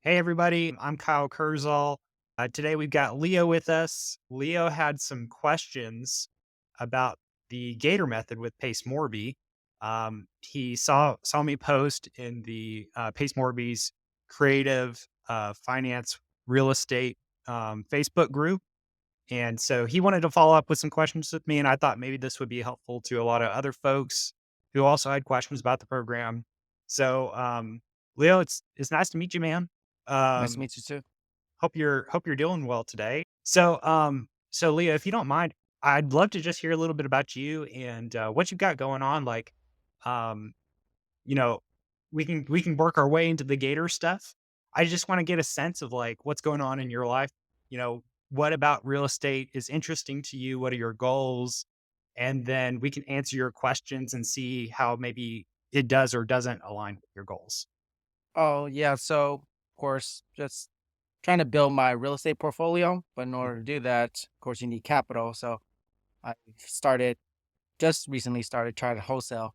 Hey, everybody. I'm Kyle Kurzhal. Today we've got Leo with us. Leo had some questions about the Gator method with Pace Morby. He saw me post in the Pace Morby's creative finance real estate Facebook group. And so he wanted to follow up with some questions with me. And I thought maybe this would be helpful to a lot of other folks who also had questions about the program. So, Leo, it's nice to meet you, man. Nice to Um, meet you too. hope you're doing well today. So Leo, if you don't mind, I'd love to just hear a little bit about you and what you've got going on. Um, you know, we can work our way into the Gator stuff. I just want to get a sense of like what's going on in your life. You know, what about real estate is interesting to you? What are your goals? And then we can answer your questions and see how maybe it does or doesn't align with your goals. Oh, yeah. So, of course, just trying to build my real estate portfolio. But in Mm. order to do that, of course, you need capital. So I started just recently started trying to wholesale.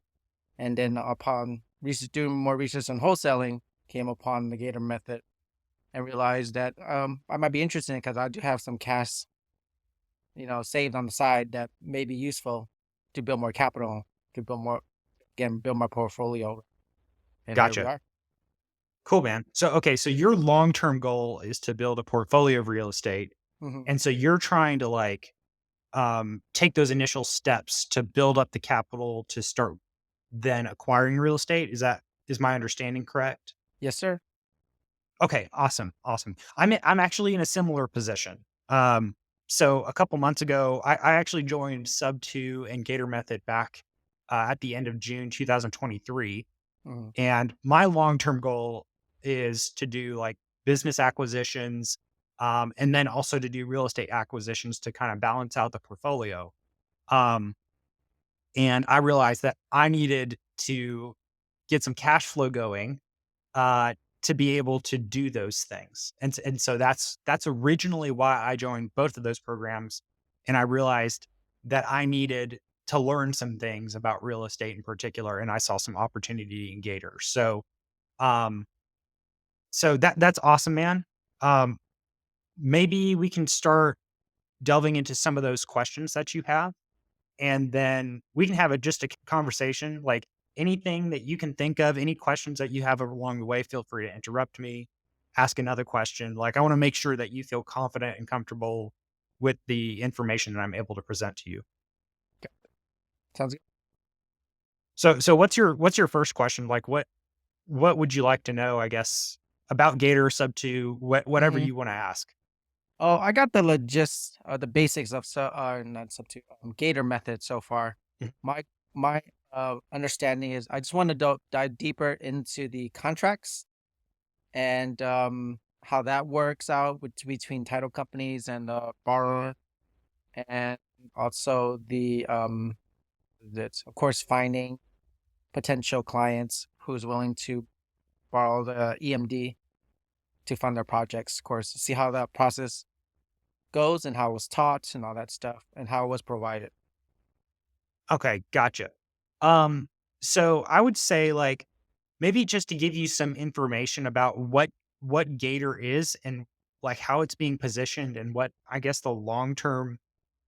And then upon research, doing more research on wholesaling, came upon the Gator method and realized that I might be interested in because I do have some cash, saved on the side that may be useful to build more capital, to build more, again, build my portfolio. And here we Gotcha. are. Cool, man. So your long-term goal is to build a portfolio of real estate. hmm And so you're trying to take those initial steps to build up the capital to start then acquiring real estate. Is my understanding correct? Yes, sir. Okay, awesome, awesome. I'm actually in a similar position. So a couple months ago, I actually joined Sub Two and Gator Method back at the end of June 2023, Mhm. and my long term goal is to do like business acquisitions, and then also to do real estate acquisitions to kind of balance out the portfolio. Um, and I realized that I needed to get some cash flow going uh, to be able to do those things. And so that's originally why I joined both of those programs. And I realized that I needed to learn some things about real estate in particular, and I saw some opportunity in Gator. Um, so that's awesome, man. Um, maybe we can start delving into some of those questions that you have, and then we can have just a conversation. Like anything that you can think of, any questions that you have along the way, feel free to interrupt me, ask another question. Like I want to make sure that you feel confident and comfortable with the information that I'm able to present to you. Sounds good. So what's your first question? Like what would you like to know, I guess, about Gator Sub 2, whatever Mhm. you want to ask. Oh, I got the basics of not Substitute, Gator method so far. Mhm. My understanding is I just want to dive deeper into the contracts and how that works out between title companies and the borrower, and also that's of course finding potential clients who's willing to borrow the EMD to fund their projects. Of course, see how that process goes and how it was taught and all that stuff and how it was provided. Okay, gotcha. Um, so I would say like maybe just to give you some information about what Gator is and like how it's being positioned and what I guess the long-term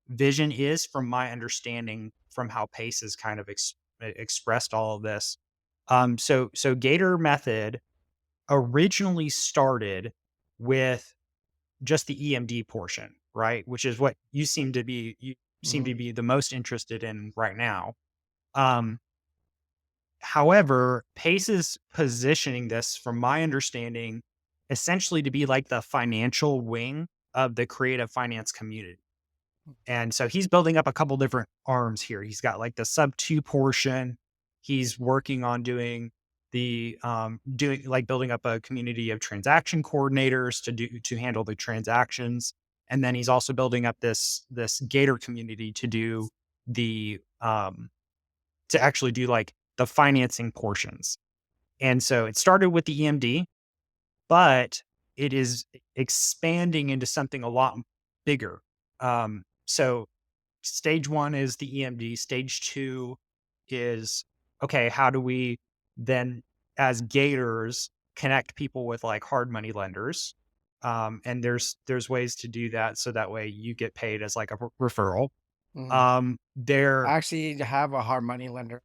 vision is from my understanding from how Pace has kind of expressed all of this. So Gator method originally started with just the EMD portion, right? Which is what you seem Mhm. to be the most interested in right now. Um, However, Pace is positioning this, from my understanding, essentially to be like the financial wing of the creative finance community. And so he's building up a couple different arms here. He's got like the sub two portion. He's working on doing like building up a community of transaction coordinators to handle the transactions. And then he's also building up this Gator community the to actually do like the financing portions. And so it started with the EMD, but it is expanding into something a lot bigger. So stage one is the EMD. Stage two is okay, how do we then, as Gators, connect people with like hard money lenders. And there's ways to do that so that way you get paid as like a referral. Mhm. There I actually have a hard money lender.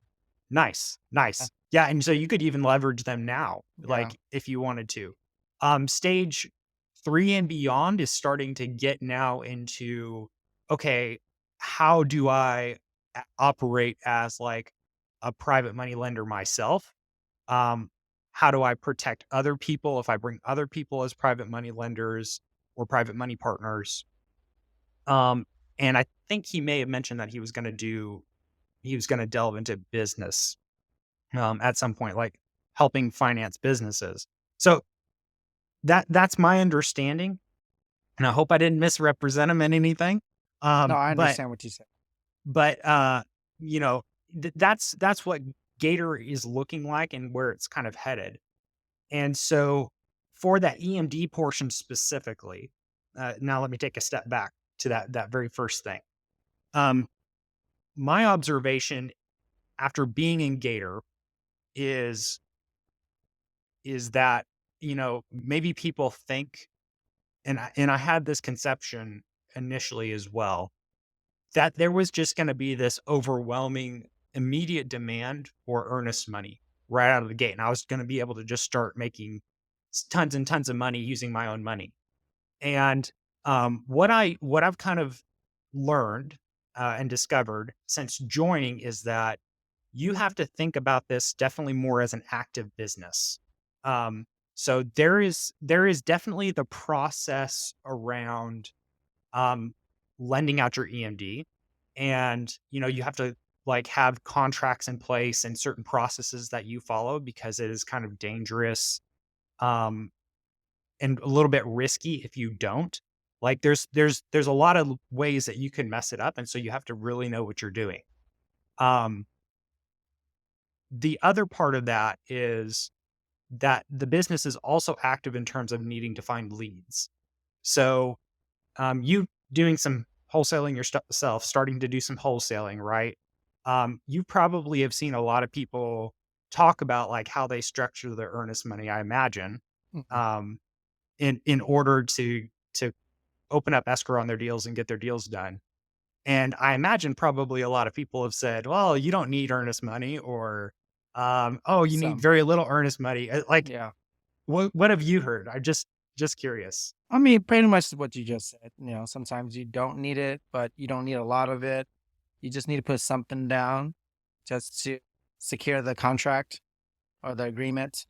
Nice, Yeah. nice. Yeah, and so you could even leverage them now, Yeah. like, if you wanted to. Stage 3 and beyond is starting to get now into, okay, how do I operate as, like, a private money lender myself? Um, how do I protect other people if I bring other people as private money lenders or private money partners? Um, and I think he may have mentioned that he was gonna delve into business at some point, like helping finance businesses. So that's my understanding, and I hope I didn't misrepresent him in anything. No, I But understand what you said. but you know, that's what Gator is looking like and where it's kind of headed. And so for that EMD portion specifically, now let me take a step back to that very first thing. Um, my observation after being in Gator is is that, maybe people think, and I had this conception initially as well, that there was just gonna be this overwhelming immediate demand for earnest money right out of the gate, and I was gonna be able to just start making tons and tons of money using my own money. And, what I've kind of learned, and discovered since joining is that you have to think about this definitely more as an active business. Um, so there is definitely the process around, um, lending out your EMD, and, you have to, like, have contracts in place and certain processes that you follow because it is kind of dangerous, um and a little bit risky if you don't. Like there's a lot of ways that you can mess it up, and so you have to really know what you're doing. Um, the other part of that is that the business is also active in terms of needing to find leads. So, you doing some wholesaling yourself, starting to do some wholesaling, right? You probably have seen a lot of people talk about like how they structure their earnest money, I imagine, Mhm. um, in order to open up escrow on their deals and get their deals done. And I imagine probably a lot of people have said, "Well, you don't need earnest money," or, "Oh, you need Some. very little earnest money." Like, Yeah. what have you heard? I just curious. I mean, pretty much what you just said. Sometimes you don't need it, but you don't need a lot of it. You just need to put something down just to secure the contract or the agreement.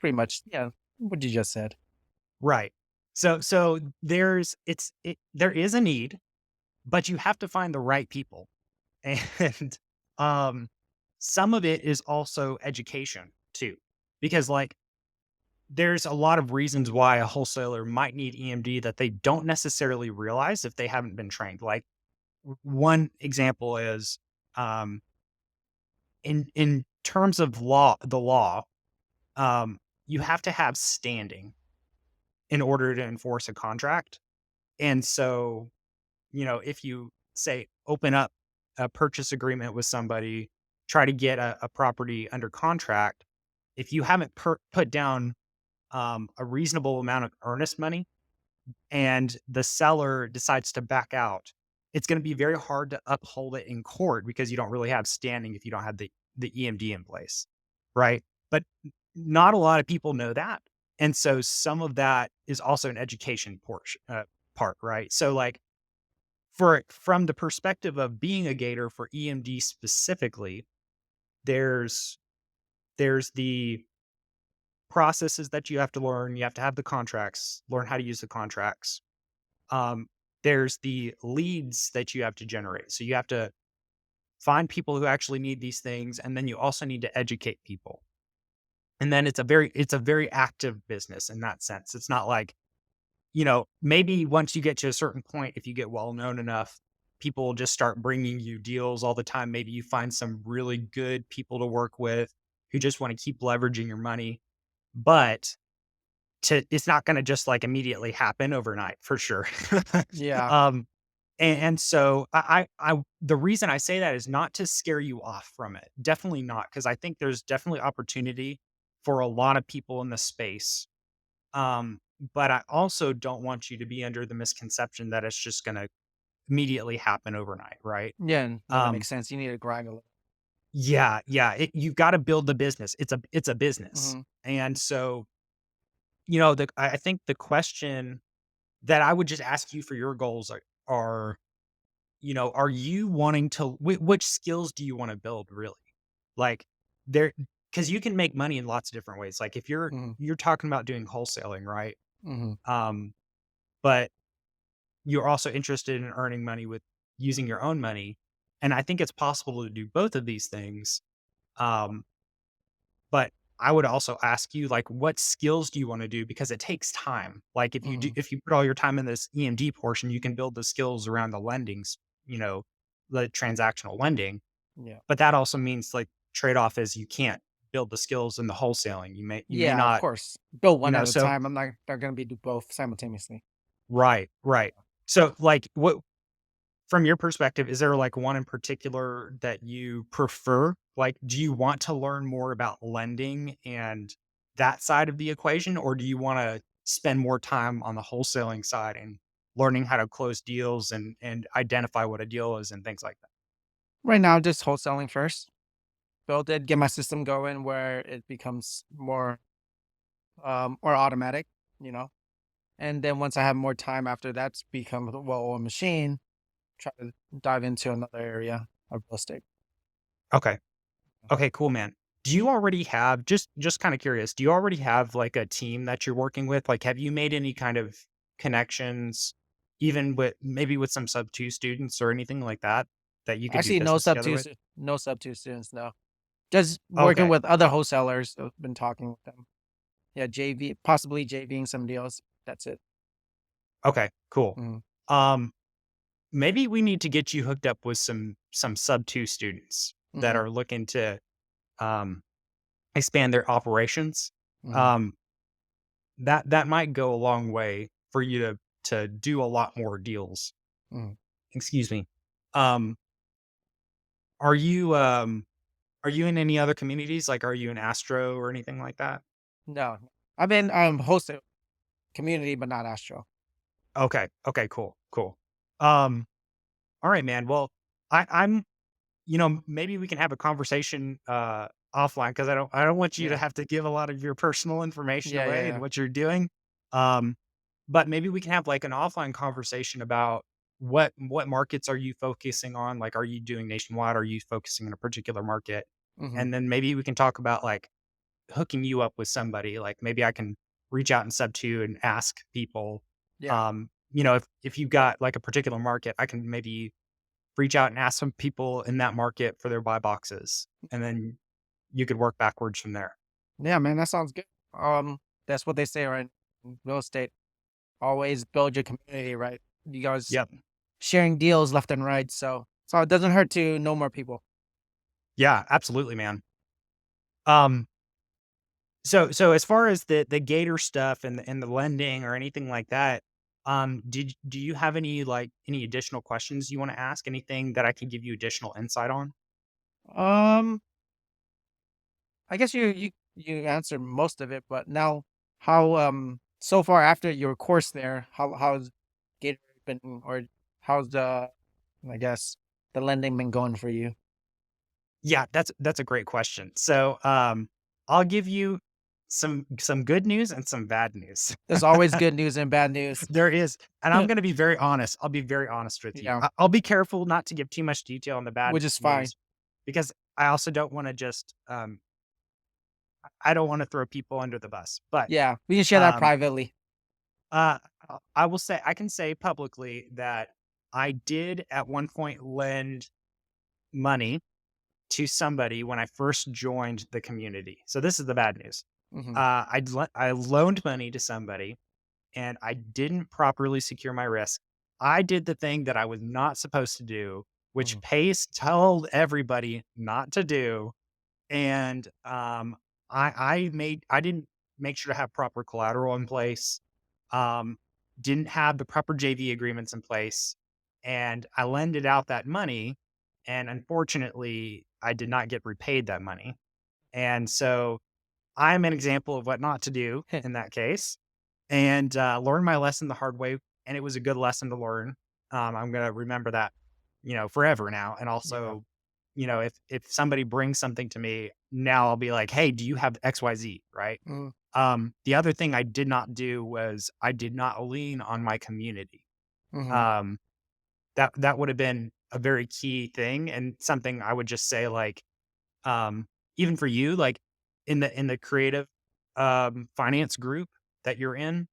Pretty much, yeah, what you just said. Right. So there is a need, but you have to find the right people. And um some of it is also education too. Because like there's a lot of reasons why a wholesaler might need EMD that they don't necessarily realize if they haven't been trained. Like one example is um, in terms of the law, you have to have standing in order to enforce a contract. And so, if you say open up a purchase agreement with somebody, try to get a property under contract, if you haven't put down a reasonable amount of earnest money and the seller decides to back out, it's going to be very hard to uphold it in court because you don't really have standing if you don't have the EMD in place, right? But not a lot of people know that, and so some of that is also an education portion part, right? So like from the perspective of being a gator for EMD specifically, there's the processes that you have to learn. You have to have the contracts, learn how to use the contracts. um, there's the leads that you have to generate. So you have to find people who actually need these things, and then you also need to educate people. And then it's a very active business in that sense. It's not like, maybe once you get to a certain point, if you get well known enough, people will just start bringing you deals all the time. Maybe you find some really good people to work with who just want to keep leveraging your money. But it's not going to just like immediately happen overnight for sure. Yeah. um, and so the reason I say that is not to scare you off from it. Definitely not, because I think there's definitely opportunity for a lot of people in the space. Um, but I also don't want you to be under the misconception that it's just going to immediately happen overnight, right? Yeah, no, that Um, makes sense. You need to grind a little. yeah, yeah. You got to build the business. It's a business, Mhm, and so I think the question that I would just ask you for your goals are are you wanting to which skills do you wanna build really? Like, there, because you can make money in lots of different ways. Like, if mhm, you're talking about doing wholesaling, right? mhm, Um, but you're also interested in earning money with using your own money, and I think it's possible to do both of these things. Um, but I would also ask you, like, what skills do you wanna do? Because it takes time. Like, mhm. if you put all your time in this EMD portion, you can build the skills around the lendings, the transactional lending. Yeah. But that also means, like, trade-off is you can't build the skills in the wholesaling. You may Yeah, of not, course. Build one at a so time. I'm not gonna be do both simultaneously. right, right. So, like, what from your perspective, is there, like, one in particular that you prefer? Like, do you want to learn more about lending and that side of the equation, or do you wanna spend more time on the wholesaling side and learning how to close deals and identify what a deal is and things like that? Right now, just wholesaling first. Build it, get my system going where it becomes more automatic, you know? And then once I have more time after that's become a well-oiled machine, try to dive into another area of real estate. Okay. Okay, cool, man. Do you already have, just kinda curious, do you already have, like, a team that you're working with? Like, have you made any kind of connections, even with maybe with some sub-2 students or anything like that, that you could do Actually, business together with? no sub two students, no. Just working Okay. with other wholesalers. I've been talking with them. Yeah, JV, possibly JVing some deals. That's it. Okay, cool. Mhm, Um, maybe we need to get you hooked up with some sub-2 students that mhm, are looking to, um, expand their operations. mhm, Um, that might go a long way for you to do a lot more deals. mhm. Excuse me. Um, are you, are you in any other communities? Like, are you in Astro or anything like that? No, I've been hosted community, but not Astro. Okay. Okay, cool, cool. Um, all right, man. Well, I'm maybe we can have a conversation, offline, because I don't want you to Yeah, have to give a lot of your personal information yeah, yeah, away and yeah. what you're doing. Um, but maybe we can have, like, an offline conversation about what markets are you focusing on? Like, are you doing nationwide? Are you focusing on a particular market? Mhm. And then maybe we can talk about, like, hooking you up with somebody. Like, maybe I can reach out in sub two and ask people, Yeah. if you've got, like, a particular market, I can maybe reach out and ask some people in that market for their buy boxes, and then you could work backwards from there. Yeah, man, that sounds good. That's what they say, right? In real estate, always build your community, right? You guys Yep. sharing deals left and right, so it doesn't hurt to know more people. Yeah, absolutely, man. Um, so as far as the Gator stuff and the lending or anything like that, do you have any, like, any additional questions you wanna ask? Anything that I can give you additional insight on? Um, I guess you answered most of it, but now how so far after your course there, how's Gator been, or how's the I guess the lending been going for you? Yeah, that's a great question. So, I'll give you some good news and some bad news. There's always good news and bad news. There is, and I'm gonna be very honest. I'll be very honest with you. Yeah, I'll be careful not to give too much detail on the bad which is fine. news because I also don't wanna just, I don't wanna throw people under the bus. But, Yeah, we can share that um, privately. uh, I will say I can say publicly that I did at one point lend money to somebody when I first joined the community. So this is the bad news. Mhm, I loaned money to somebody and I didn't properly secure my risk. I did the thing that I was not supposed to do, which mhm, Pace told everybody not to do. And I didn't make sure to have proper collateral in place. Um, didn't have the proper JV agreements in place, and I lended out that money. And unfortunately, I did not get repaid that money. And so I'm an example of what not to do in that case, and learned my lesson the hard way, and it was a good lesson to learn. I'm gonna remember that, forever now. And Yeah. also, if somebody brings something to me now, I'll be like, "Hey, do you have XYZ?" Right? Mhm. The other thing I did not do was I did not lean on my community. Mhm. Um, that would have been a very key thing, and something I would just say, like, um, even for you, like, in the creative, finance group that you're in,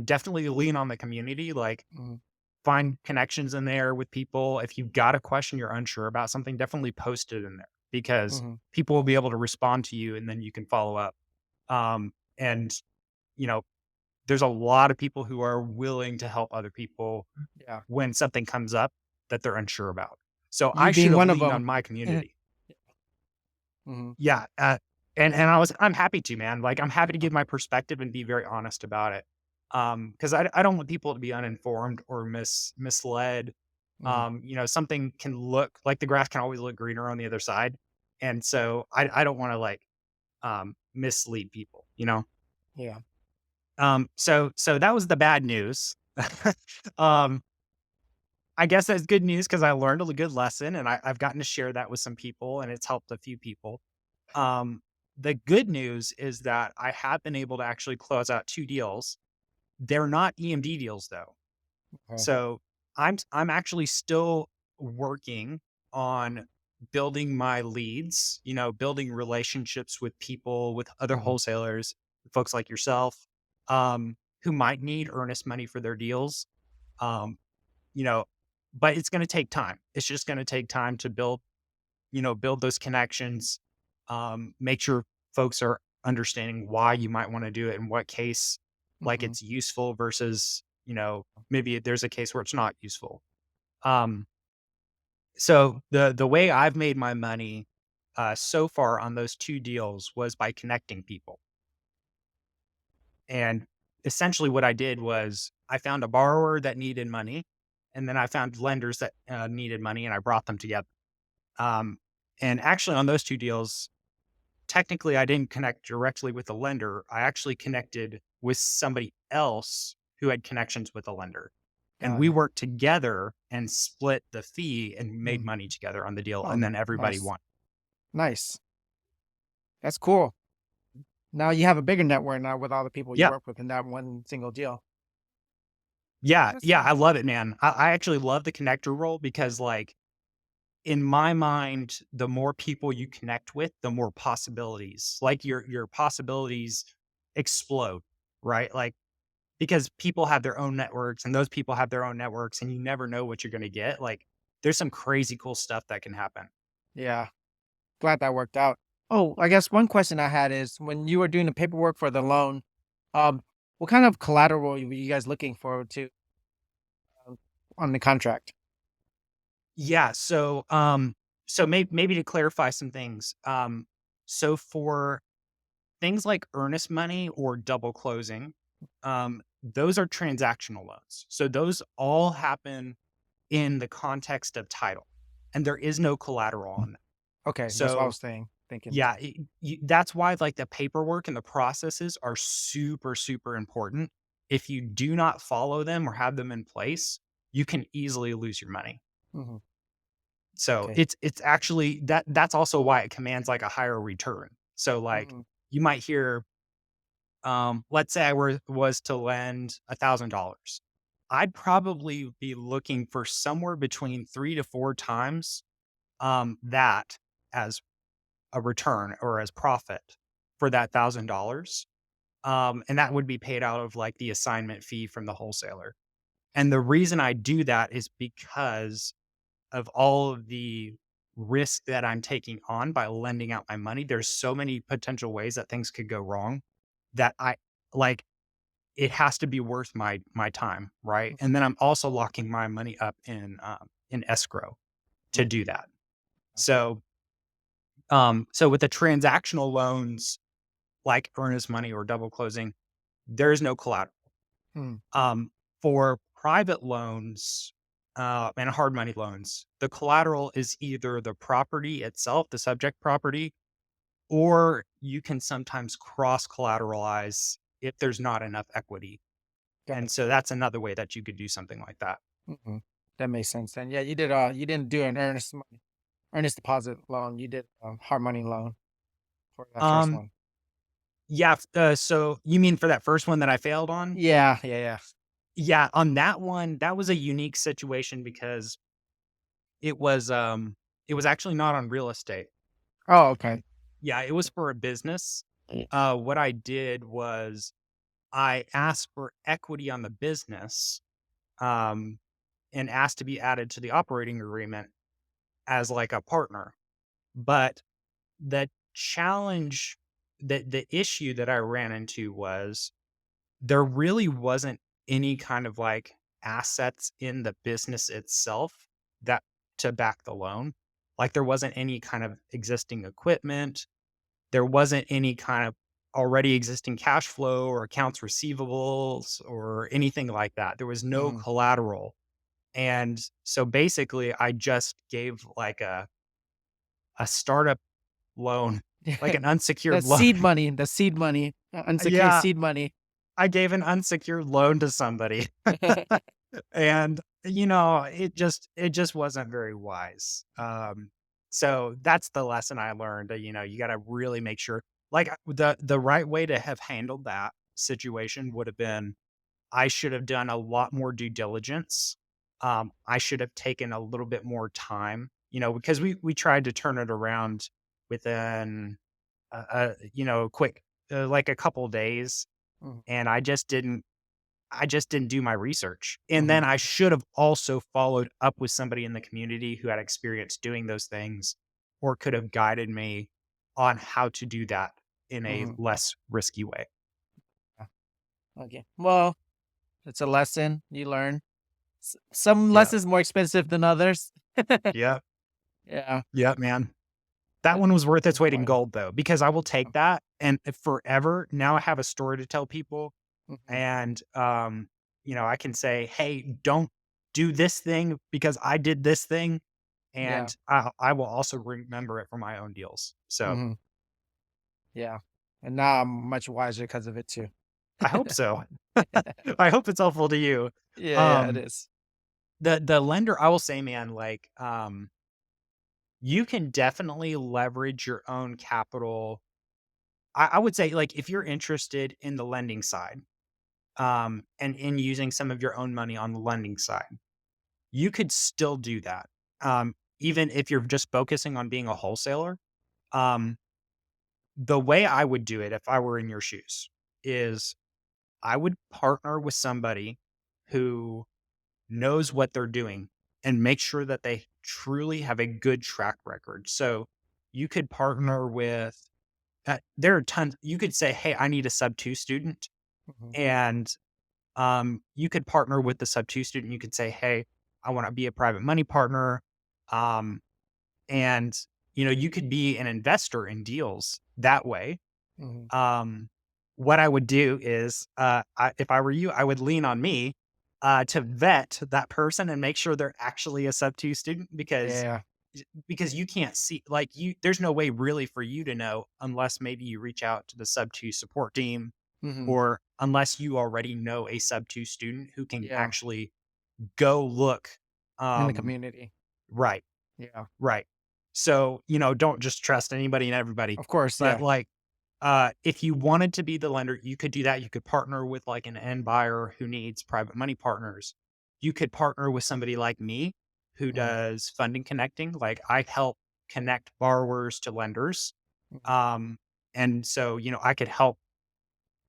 definitely lean on the community, like, Mhm. find connections in there with people. If you've got a question you're unsure about something, definitely post it in there because Mhm. people will be able to respond to you, and then you can follow up. And, you know, there's a lot of people who are willing to help other people Yeah. when something comes up that they're unsure about. So I You should being have one of leaned them. on my community. Mhm. Yeah, and I'm happy to, man. Like, I'm happy to give my perspective and be very honest about it. Because I don't want people to be uninformed or misled. Mhm. Something can look like the grass can always look greener on the other side, and so I don't wanna, like, mislead people, you know? Yeah. So that was the bad news. Um, I guess that's good news because I learned a good lesson, and I've gotten to share that with some people, and it's helped a few people. Um, the good news is that I have been able to actually close out 2 deals. They're not EMD deals, though. Okay. So, I'm actually still working on building my leads, building relationships with people, with other Mhm. wholesalers, folks like yourself, who might need earnest money for their deals. Um, you know, but it's gonna take time. It's just gonna take time to build those connections, make sure folks are understanding why you might want to do it in what case, like Mhm. it's useful versus, maybe there's a case where it's not useful. Um, so the way I've made my money so far on those 2 deals was by connecting people. And essentially what I did was I found a borrower that needed money, and then I found lenders that needed money, and I brought them together. Um, and actually on those 2 deals, technically I didn't connect directly with the lender. I actually connected with somebody else who had connections with the lender. And Got we it. worked together and split the fee and made Mm. money together on the deal. Oh, And then everybody nice. won. Nice. That's cool. Now you have a bigger network now with all the people you Yeah. work with in that one single deal. Yeah. That's Yeah. I nice. love it, man. I actually love the connector role because, like, in my mind, the more people you connect with, the more possibilities, like your possibilities explode, right? Like, because people have their own networks and those people have their own networks and you never know what you're going to get. Like, there's some crazy cool stuff that can happen. Yeah. Glad that worked out. Oh, I guess one question I had is when you were doing the paperwork for the loan, um, what kind of collateral were you guys looking for to um, on the contract? Yeah. So maybe to clarify some things. So for things like earnest money or double closing, those are transactional loans. So those all happen in the context of title, and there is no collateral on them. Okay, that's what I So was saying, thinking. yeah, that's why, like, the paperwork and the processes are super, super important. If you do not follow them or have them in place, you can easily lose your money. Mhm. So Okay. it's actually that's also why it commands, like, a higher return. So, like, Mhm. you might hear, let's say I was to lend $1,000. I'd probably be looking for somewhere between 3 to 4 times, that as a return or as profit for that $1,000. And that would be paid out of, like, the assignment fee from the wholesaler. And the reason I do that is because of all of the risk that I'm taking on by lending out my money. There's so many potential ways that things could go wrong that I like it has to be worth my time, right? And then I'm also locking my money up in escrow to Mhm. do that. So with the transactional loans like earnest money or double closing, there's no collateral. Mhm. Um, for private loans, and hard money loans, the collateral is either the property itself, the subject property, or you can sometimes cross collateralize if there's not enough equity. And Gotcha. so that's another way that you could do something like that. Mhm. That makes sense then. Yeah, you didn't do an earnest deposit loan. You did a hard money loan for that first Um, one. yeah. So you mean for that first one that I failed on? Yeah, yeah, yeah. Yeah, on that one, that was a unique situation because it was, it was actually not on real estate. Oh, okay. Yeah, it was for a business. What I did was I asked for equity on the business, um, and asked to be added to the operating agreement as like a partner. But the challenge, the issue that I ran into was there really wasn't any kind of like assets in the business itself that to back the loan. Like there wasn't any kind of existing equipment. There wasn't any kind of already existing cash flow or accounts receivables or anything like that. There was no Mhm. collateral. And so basically I just gave like a startup loan, like an unsecured That loan. seed money, unsecured Yeah, seed money. I gave an unsecured loan to somebody. And, it just wasn't very wise. So that's the lesson I learned, you gotta really make sure like, the right way to have handled that situation would have been, I should have done a lot more due diligence. I should have taken a little bit more time, because we tried to turn it around within, quick, like a couple days, Mhm, and I just didn't do my research. And then mhm, I should have also followed up with somebody in the community who had experience doing those things or could have guided me on how to do that in a mhm. less risky way. Yeah, okay. Well, it's a lesson you learn. Some Yeah. lessons more expensive than others. Yeah. Yeah, Yeah, man. That but one was worth its it's weight in fun. gold though, because I will take that and forever. Now I have a story to tell people Mhm. and I can say, "Hey, don't do this thing because I did this thing." Yeah, And I will also remember it for my own deals. So mhm, yeah, and now I'm much wiser because of it too. I hope so. I hope it's helpful to you. Yeah, yeah, it Um, is. the lender, I will say, man, like, you can definitely leverage your own capital. I would say, like, if you're interested in the lending side, and in using some of your own money on the lending side, you could still do that. Even if you're just focusing on being a wholesaler. Um, the way I would do it if I were in your shoes is I would partner with somebody who knows what they're doing and make sure that they truly have a good track record. So you could partner with, there are tons, you could say, "Hey, I need a sub two student." Mhm, And you could partner with the sub two student. You could say, "Hey, I want to be a private money partner." Um, and, you could be an investor in deals that way. mhm. Um, what I would do is, if I were you, I would lean on me, to vet that person and make sure they're actually a sub two student Yeah, because you can't see like there's no way really for you to know unless maybe you reach out to the sub two support team mhm, or unless you already know a sub two student who can yeah, actually go look. in the Um, community. right. Yeah, Right. So, don't just trust anybody and everybody. of course, But yeah. like, if you wanted to be the lender, you could do that. You could partner with like an end buyer who needs private money partners. You could partner with somebody like me who Mhm, does funding connecting. Like I help connect borrowers to lenders. mhm, Um, and so, I could help,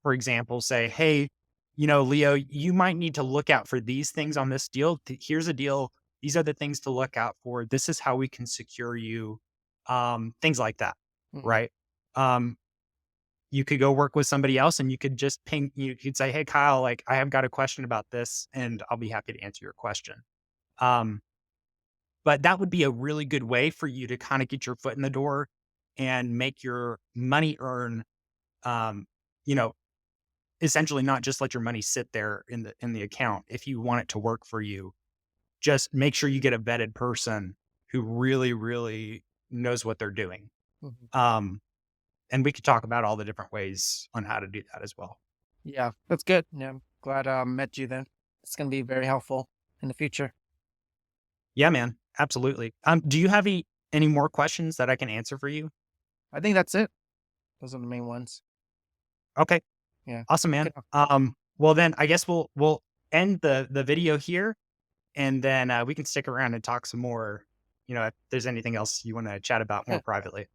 for example, say, "Hey, Leo, you might need to look out for these things on this deal. Here's a deal. These are the things to look out for. This is how we can secure you." Things like that, mhm, right? Um, you could go work with somebody else and you could just ping, you could say, "Hey, Kyle, like I have got a question about this and I'll be happy to answer your question." Um, but that would be a really good way for you to kind of get your foot in the door and make your money earn, um, you know, essentially not just let your money sit there in the account. If you want it to work for you, just make sure you get a vetted person who really, really knows what they're doing. mhm. Um, And we could talk about all the different ways on how to do that as well. Yeah, that's good. Yeah, I'm glad I met you then. It's gonna be very helpful in the future. Yeah, man. Absolutely. Do you have any more questions that I can answer for you? I think that's it. Those are the main ones. Okay. Yeah. Awesome, Okay. man. Well then I guess we'll end the video here, and then we can stick around and talk some more, if there's anything else you want to chat about more Okay. privately.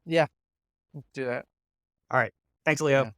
Yeah. Do that. All right. Thanks, Leo. Yeah.